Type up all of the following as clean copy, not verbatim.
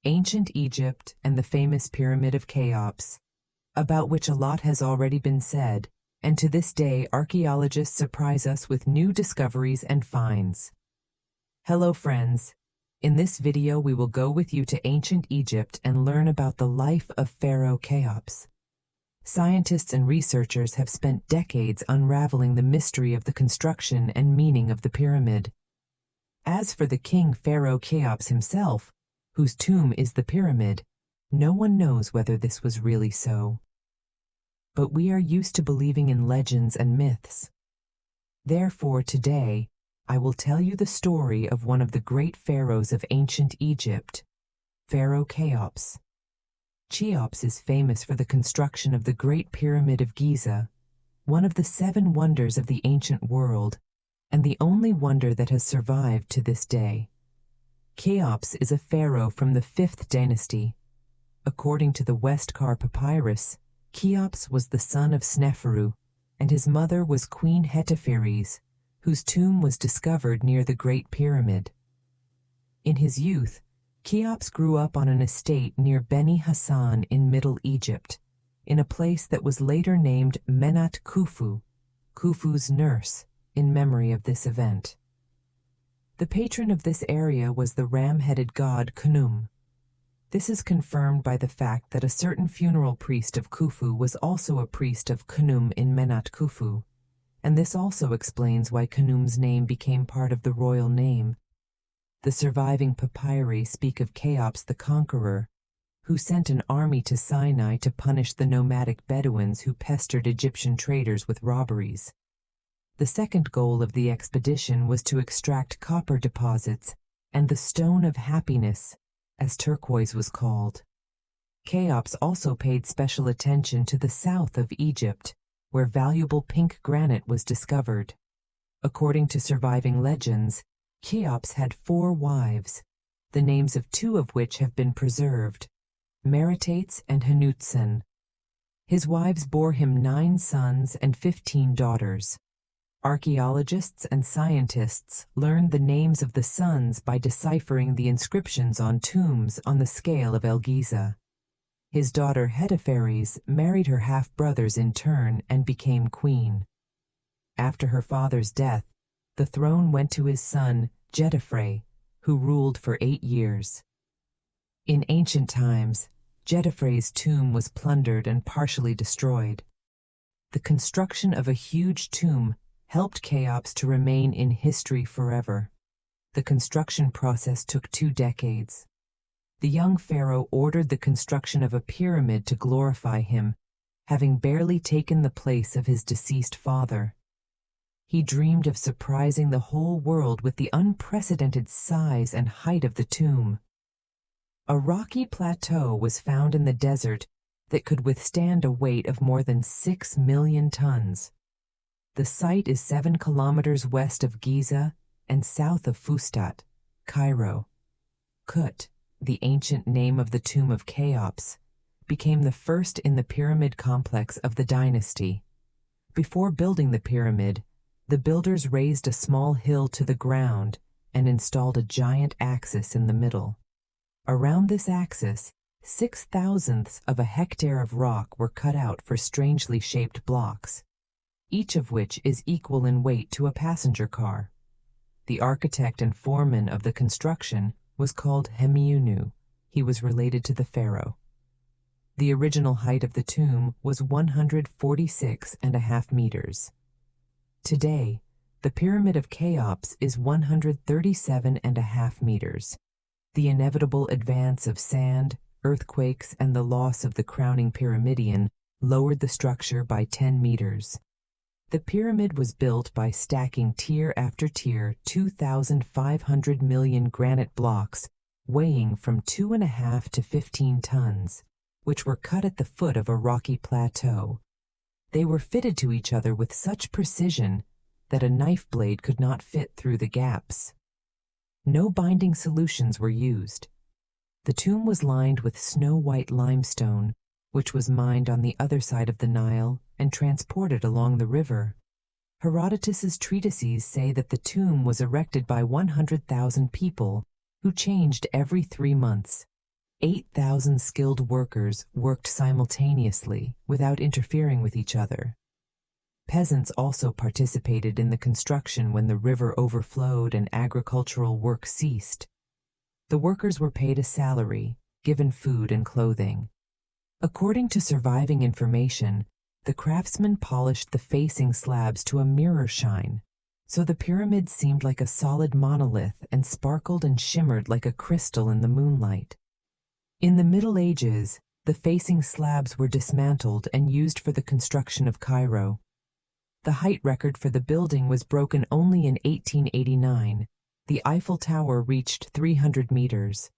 Ancient Egypt and the famous Pyramid of Cheops, about which a lot has already been said, and to this day archaeologists surprise us with new discoveries and finds. Hello friends, in this video we will go with you to ancient Egypt and learn about the life of Pharaoh Cheops. Scientists and researchers have spent decades unraveling the mystery of the construction and meaning of the pyramid. As for the king Pharaoh Cheops himself, whose tomb is the pyramid, no one knows whether this was really so. But we are used to believing in legends and myths. Therefore, today, I will tell you the story of one of the great pharaohs of ancient Egypt, Pharaoh Cheops. Cheops is famous for the construction of the Great Pyramid of Giza, one of the 7 wonders of the ancient world, and the only wonder that has survived to this day. Cheops is a pharaoh from the 5th dynasty. According to the Westcar papyrus, Cheops was the son of Sneferu, and his mother was Queen Hetepheres, whose tomb was discovered near the Great Pyramid. In his youth, Cheops grew up on an estate near Beni Hassan in Middle Egypt, in a place that was later named Menat Khufu, Khufu's nurse, in memory of this event. The patron of this area was the ram-headed god Khnum. This is confirmed by the fact that a certain funeral priest of Khufu was also a priest of Khnum in Menat Khufu, and this also explains why Khnum's name became part of the royal name. The surviving papyri speak of Cheops the Conqueror, who sent an army to Sinai to punish the nomadic Bedouins who pestered Egyptian traders with robberies. The second goal of the expedition was to extract copper deposits and the Stone of Happiness, as turquoise was called. Cheops also paid special attention to the south of Egypt, where valuable pink granite was discovered. According to surviving legends, Cheops had 4 wives, the names of 2 of which have been preserved, Meritates and Hanutzen. His wives bore him 9 sons and 15 daughters. Archaeologists and scientists learned the names of the sons by deciphering the inscriptions on tombs on the scale of El Giza. His daughter Hetepheres married her half-brothers in turn and became queen. After her father's death, the throne went to his son Jetephren, who ruled for 8 years. In ancient times, Jetephreh's tomb was plundered and partially destroyed. The construction of a huge tomb helped Cheops to remain in history forever. The construction process took 2 decades. The young pharaoh ordered the construction of a pyramid to glorify him, having barely taken the place of his deceased father. He dreamed of surprising the whole world with the unprecedented size and height of the tomb. A rocky plateau was found in the desert that could withstand a weight of more than 6 million tons. The site is 7 kilometers west of Giza and south of Fustat, Cairo. Kut, the ancient name of the tomb of Cheops, became the first in the pyramid complex of the dynasty. Before building the pyramid, the builders raised a small hill to the ground and installed a giant axis in the middle. Around this axis, 6/1,000ths of a hectare of rock were cut out for strangely shaped blocks, each of which is equal in weight to a passenger car. The architect and foreman of the construction was called Hemiunu. He was related to the pharaoh. The original height of the tomb was 146.5 meters. Today, the Pyramid of Cheops is 137.5 meters. The inevitable advance of sand, earthquakes, and the loss of the crowning pyramidion lowered the structure by 10 meters. The pyramid was built by stacking tier after tier 2,500 million granite blocks weighing from 2.5 to 15 tons, which were cut at the foot of a rocky plateau. They were fitted to each other with such precision that a knife blade could not fit through the gaps. No binding solutions were used. The tomb was lined with snow-white limestone, which was mined on the other side of the Nile and transported along the river. Herodotus's treatises say that the tomb was erected by 100,000 people who changed every 3 months. 8,000 skilled workers worked simultaneously without interfering with each other. Peasants also participated in the construction when the river overflowed and agricultural work ceased. The workers were paid a salary, given food and clothing. According to surviving information, the craftsmen polished the facing slabs to a mirror shine, so the pyramid seemed like a solid monolith and sparkled and shimmered like a crystal in the moonlight. In the Middle Ages, the facing slabs were dismantled and used for the construction of Cairo. The height record for the building was broken only in 1889. The Eiffel Tower reached 300 meters.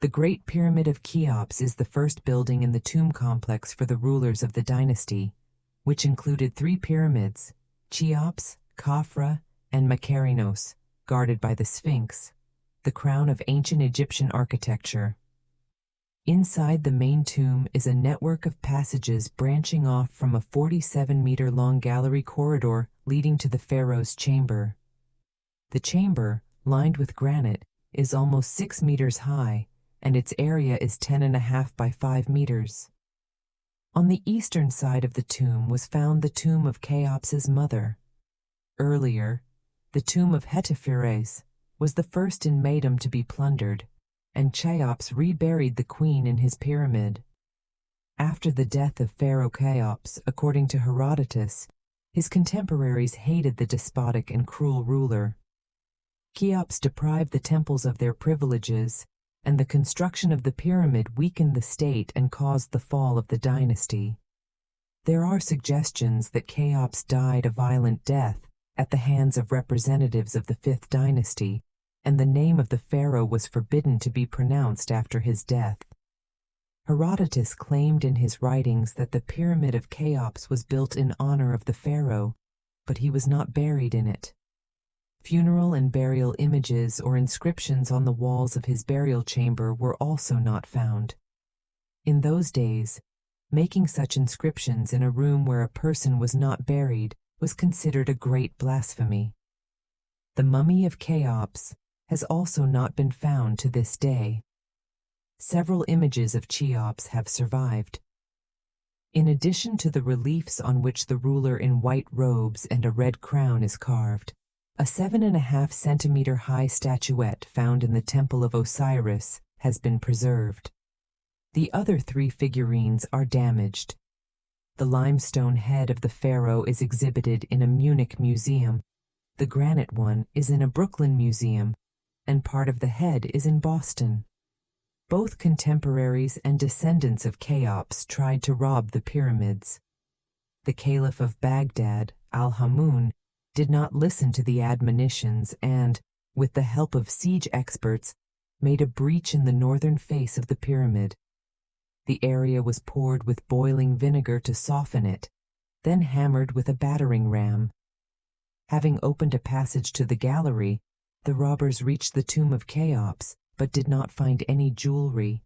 The Great Pyramid of Cheops is the first building in the tomb complex for the rulers of the dynasty, which included 3 pyramids, Cheops, Khafra, and Makarinos, guarded by the Sphinx, the crown of ancient Egyptian architecture. Inside the main tomb is a network of passages branching off from a 47-meter-long gallery corridor leading to the pharaoh's chamber. The chamber, lined with granite, is almost 6 meters high, and its area is 10.5 by 5 meters. On the eastern side of the tomb was found the tomb of Cheops's mother. Earlier, the tomb of Hetepheres was the first in Medum to be plundered, and Cheops reburied the queen in his pyramid. After the death of Pharaoh Cheops, according to Herodotus, his contemporaries hated the despotic and cruel ruler. Cheops deprived the temples of their privileges, and the construction of the pyramid weakened the state and caused the fall of the dynasty. There are suggestions that Cheops died a violent death at the hands of representatives of the 5th dynasty, and the name of the pharaoh was forbidden to be pronounced after his death. Herodotus claimed in his writings that the Pyramid of Cheops was built in honor of the pharaoh, but he was not buried in it. Funeral and burial images or inscriptions on the walls of his burial chamber were also not found. In those days, making such inscriptions in a room where a person was not buried was considered a great blasphemy. The mummy of Cheops has also not been found to this day. Several images of Cheops have survived. In addition to the reliefs on which the ruler in white robes and a red crown is carved, a 7.5 centimeter high statuette found in the Temple of Osiris has been preserved. The other 3 figurines are damaged. The limestone head of the pharaoh is exhibited in a Munich museum. The granite one is in a Brooklyn museum, and part of the head is in Boston. Both contemporaries and descendants of Cheops tried to rob the pyramids. The Caliph of Baghdad, Al-Hamun, did not listen to the admonitions and, with the help of siege experts, made a breach in the northern face of the pyramid. The area was poured with boiling vinegar to soften it, then hammered with a battering ram. Having opened a passage to the gallery, the robbers reached the tomb of Cheops, but did not find any jewelry.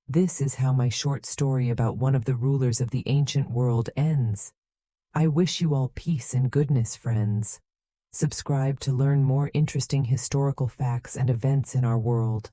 This is how my short story about one of the rulers of the ancient world ends. I wish you all peace and goodness, friends. Subscribe to learn more interesting historical facts and events in our world.